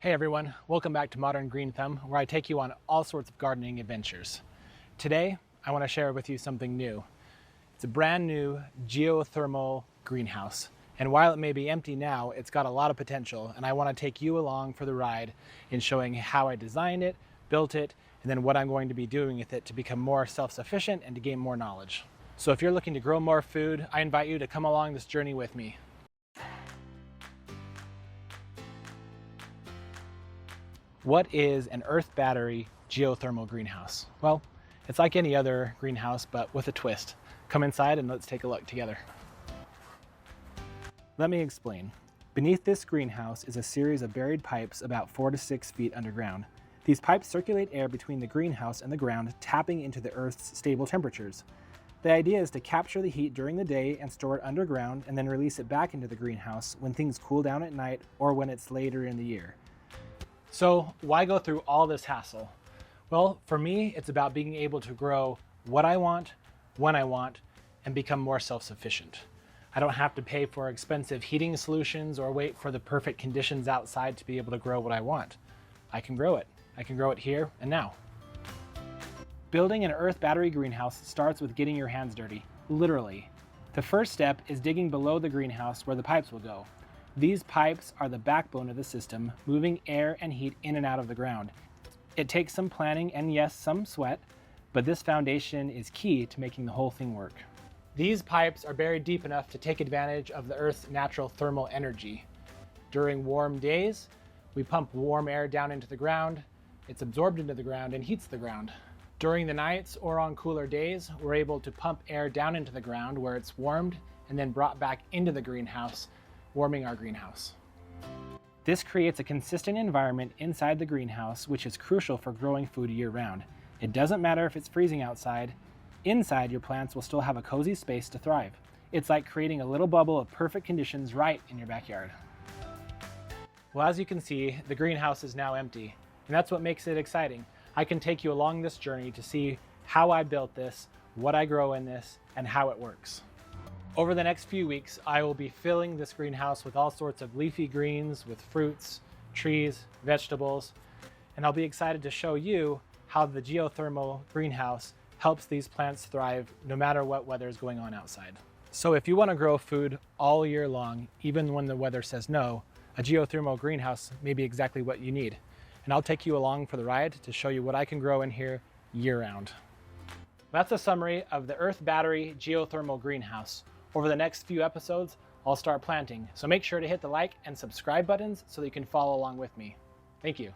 Hey everyone, welcome back to Modern Green Thumb, where I take you on all sorts of gardening adventures. Today, I want to share with you something new. It's a brand new geothermal greenhouse. And while it may be empty now, it's got a lot of potential, and I want to take you along for the ride in showing how I designed it, built it, and then what I'm going to be doing with it to become more self-sufficient and to gain more knowledge. So if you're looking to grow more food, I invite you to come along this journey with me. What is an earth battery geothermal greenhouse? Well, it's like any other greenhouse, but with a twist. Come inside and let's take a look together. Let me explain. Beneath this greenhouse is a series of buried pipes about 4 to 6 feet underground. These pipes circulate air between the greenhouse and the ground, tapping into the Earth's stable temperatures. The idea is to capture the heat during the day and store it underground and then release it back into the greenhouse when things cool down at night or when it's later in the year. So why go through all this hassle? Well, for me, it's about being able to grow what I want, when I want, and become more self-sufficient. I don't have to pay for expensive heating solutions or wait for the perfect conditions outside to be able to grow what I want. I can grow it. I can grow it here and now. Building an earth battery greenhouse starts with getting your hands dirty, literally. The first step is digging below the greenhouse where the pipes will go. These pipes are the backbone of the system, moving air and heat in and out of the ground. It takes some planning and yes, some sweat, but this foundation is key to making the whole thing work. These pipes are buried deep enough to take advantage of the Earth's natural thermal energy. During warm days, we pump warm air down into the ground, it's absorbed into the ground and heats the ground. During the nights or on cooler days, we're able to pump air down into the ground where it's warmed and then brought back into the greenhouse, warming our greenhouse. This creates a consistent environment inside the greenhouse, which is crucial for growing food year-round. It doesn't matter if it's freezing outside. Inside, your plants will still have a cozy space to thrive. It's like creating a little bubble of perfect conditions right in your backyard. Well, as you can see, the greenhouse is now empty, and that's what makes it exciting. I can take you along this journey to see how I built this, what I grow in this, and how it works. Over the next few weeks, I will be filling this greenhouse with all sorts of leafy greens, with fruits, trees, vegetables, and I'll be excited to show you how the geothermal greenhouse helps these plants thrive no matter what weather is going on outside. So if you want to grow food all year long, even when the weather says no, a geothermal greenhouse may be exactly what you need. And I'll take you along for the ride to show you what I can grow in here year-round. That's a summary of the Earth Battery Geothermal Greenhouse. Over the next few episodes, I'll start planting, so make sure to hit the like and subscribe buttons so that you can follow along with me. Thank you.